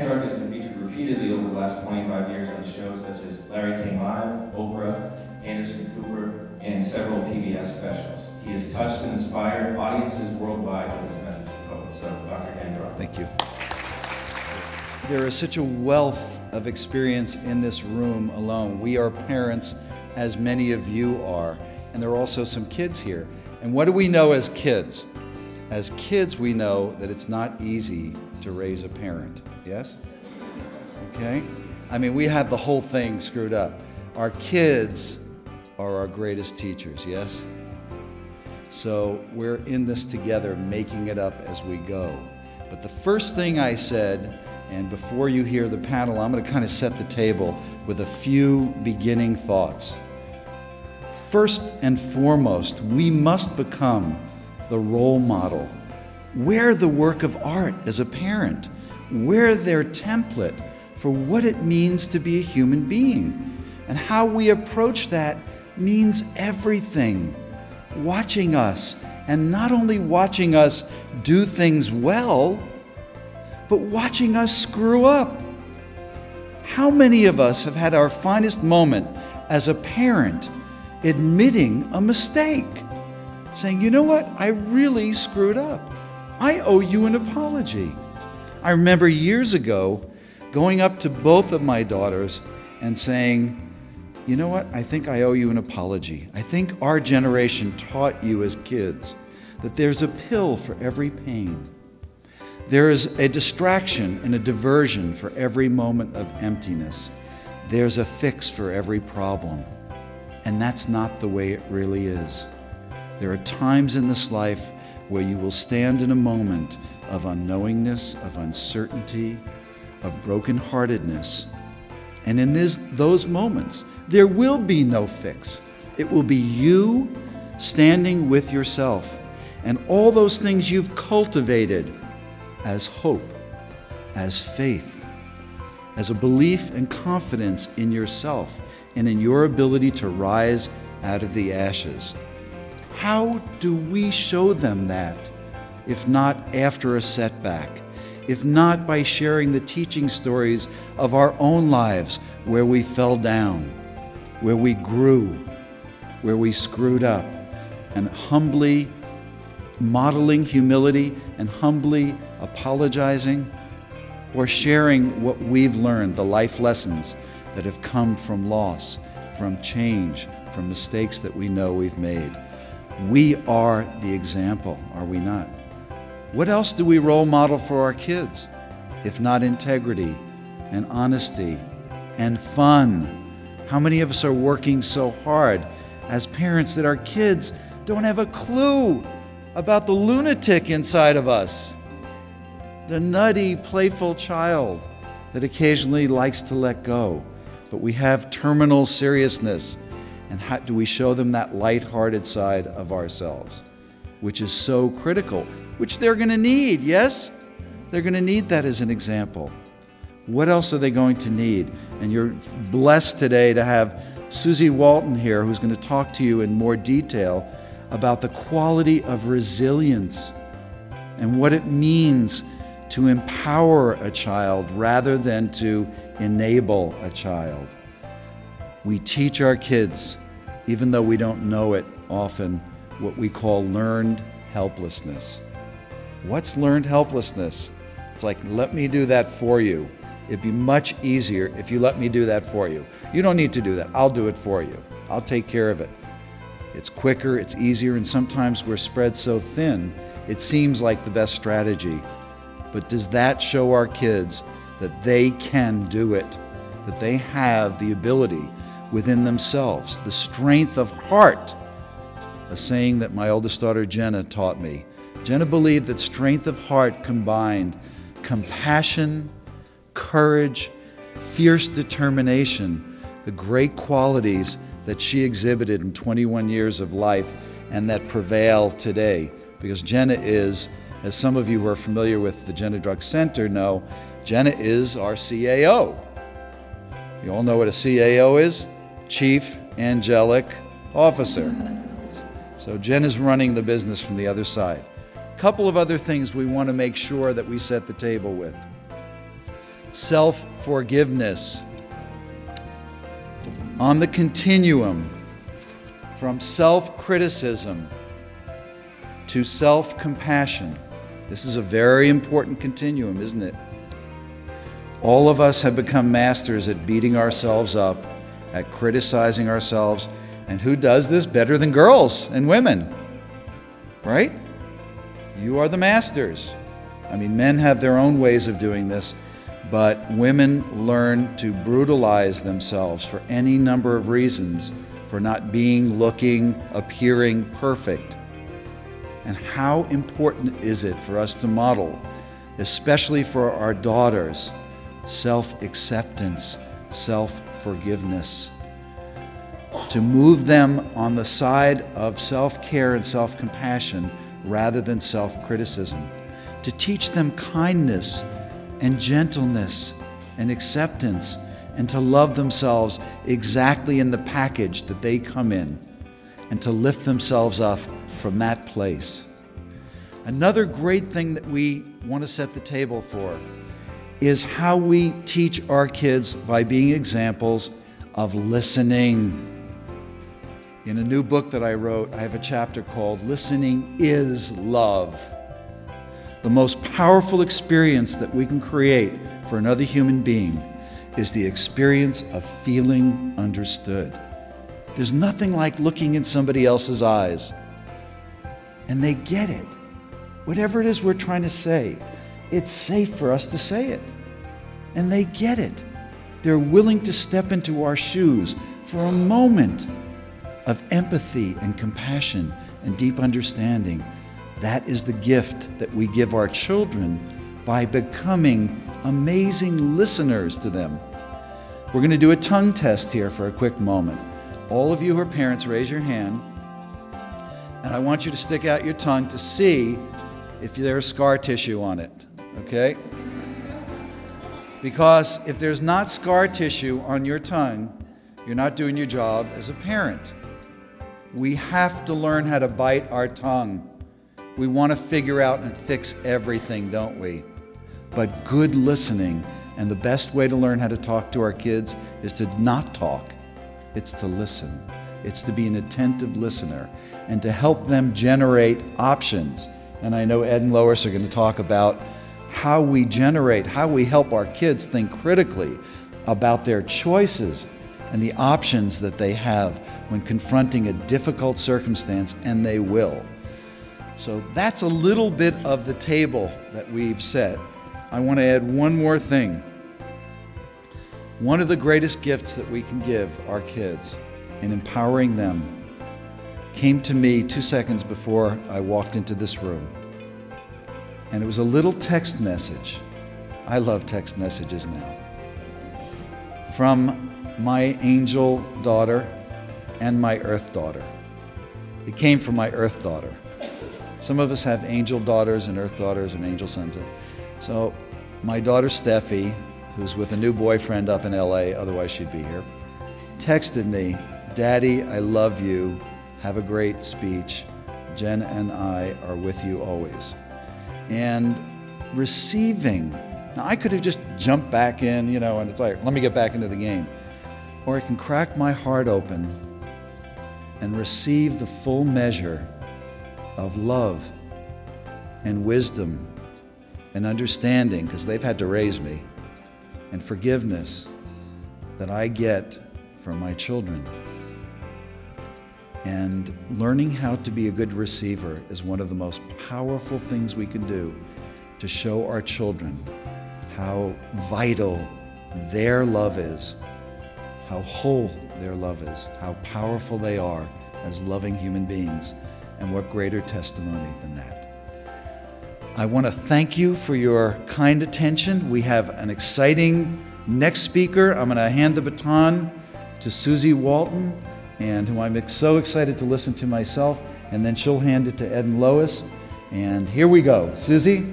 Druck has been featured repeatedly over the last 25 years on shows such as Larry King Live, Oprah, Anderson Cooper, and several PBS specials. He has touched and inspired audiences worldwide with his message of hope. So, Dr. Dan Druck. Thank you. There is such a wealth of experience in this room alone. We are parents, as many of you are, and there are also some kids here. And what do we know as kids? As kids, we know that it's not easy to raise a parent, yes? Okay? I mean, we have the whole thing screwed up. Our kids are our greatest teachers, yes? So we're in this together, making it up as we go. But the first thing I said, and before you hear the panel, I'm going to kind of set the table with a few beginning thoughts. First and foremost, we must become the role model. We're the work of art as a parent. We're their template for what it means to be a human being. And how we approach that means everything. Watching us, and not only watching us do things well, but watching us screw up. How many of us have had our finest moment as a parent admitting a mistake? Saying, you know what, I really screwed up. I owe you an apology. I remember years ago going up to both of my daughters and saying, you know what, I think I owe you an apology. I think our generation taught you as kids that there's a pill for every pain. There is a distraction and a diversion for every moment of emptiness. There's a fix for every problem. And that's not the way it really is. There are times in this life where you will stand in a moment of unknowingness, of uncertainty, of brokenheartedness. And in those moments, there will be no fix. It will be you standing with yourself and all those things you've cultivated as hope, as faith, as a belief and confidence in yourself and in your ability to rise out of the ashes. How do we show them that, if not after a setback, if not by sharing the teaching stories of our own lives where we fell down, where we grew, where we screwed up, and humbly modeling humility and humbly apologizing, or sharing what we've learned, the life lessons that have come from loss, from change, from mistakes that we know we've made. We are the example, are we not? What else do we role model for our kids, if not integrity and honesty and fun? How many of us are working so hard as parents that our kids don't have a clue about the lunatic inside of us? The nutty, playful child that occasionally likes to let go. But we have terminal seriousness. And how do we show them that lighthearted side of ourselves, which is so critical, which they're going to need, yes? They're going to need that as an example. What else are they going to need? And you're blessed today to have Susie Walton here, who's going to talk to you in more detail about the quality of resilience and what it means to empower a child rather than to enable a child. We teach our kids, even though we don't know it often, what we call learned helplessness. What's learned helplessness? It's like, let me do that for you. It'd be much easier if you let me do that for you. You don't need to do that. I'll do it for you. I'll take care of it. It's quicker, it's easier, and sometimes we're spread so thin, it seems like the best strategy. But does that show our kids that they can do it, that they have the ability within themselves, the strength of heart? A saying that my oldest daughter Jenna taught me. Jenna believed that strength of heart combined compassion, courage, fierce determination, the great qualities that she exhibited in 21 years of life and that prevail today. Because Jenna is, as some of you who are familiar with the Jenna Druck Center know, Jenna is our CAO. You all know what a CAO is? Chief Angelic Officer. So Jen is running the business from the other side. A couple of other things we want to make sure that we set the table with. self-forgiveness. On the continuum from self-criticism to self-compassion. This is a very important continuum, isn't it? All of us have become masters at beating ourselves up, at criticizing ourselves. And who does this better than girls and women? Right? You are the masters. I mean, men have their own ways of doing this, but women learn to brutalize themselves for any number of reasons, for not being, looking, appearing perfect. And how important is it for us to model, especially for our daughters, self-acceptance, self-forgiveness, to move them on the side of self-care and self-compassion rather than self-criticism, to teach them kindness and gentleness and acceptance, and to love themselves exactly in the package that they come in, and to lift themselves up from that place. Another great thing that we want to set the table for is how we teach our kids by being examples of listening. In a new book that I wrote, I have a chapter called Listening is Love. The most powerful experience that we can create for another human being is the experience of feeling understood. There's nothing like looking in somebody else's eyes and they get it. Whatever it is we're trying to say, it's safe for us to say it. And they get it. They're willing to step into our shoes for a moment of empathy and compassion and deep understanding. That is the gift that we give our children by becoming amazing listeners to them. We're going to do a tongue test here for a quick moment. All of you who are parents, raise your hand. And I want you to stick out your tongue to see if there's scar tissue on it, okay? Because if there's not scar tissue on your tongue, you're not doing your job as a parent. We have to learn how to bite our tongue. We want to figure out and fix everything, don't we? But good listening, and the best way to learn how to talk to our kids is to not talk. It's to listen. It's to be an attentive listener and to help them generate options. And I know Ed and Lois are going to talk about how we help our kids think critically about their choices and the options that they have when confronting a difficult circumstance, and they will. So that's a little bit of the table that we've set. I want to add one more thing. One of the greatest gifts that we can give our kids in empowering them came to me 2 seconds before I walked into this room. And it was a little text message. I love text messages now. From my angel daughter and my earth daughter. It came from my earth daughter. Some of us have angel daughters and earth daughters and angel sons. So my daughter Steffi, who's with a new boyfriend up in LA, otherwise she'd be here, texted me, "Daddy, I love you. Have a great speech. Jen and I are with you always." And receiving, now I could have just jumped back in, and it's like, let me get back into the game. Or I can crack my heart open and receive the full measure of love and wisdom and understanding, because they've had to raise me, and forgiveness that I get from my children. And learning how to be a good receiver is one of the most powerful things we can do to show our children how vital their love is, how whole their love is, how powerful they are as loving human beings, and what greater testimony than that. I want to thank you for your kind attention. We have an exciting next speaker. I'm going to hand the baton to Susie Walton, and who I'm so excited to listen to myself, and then she'll hand it to Ed and Lois. And here we go. Susie?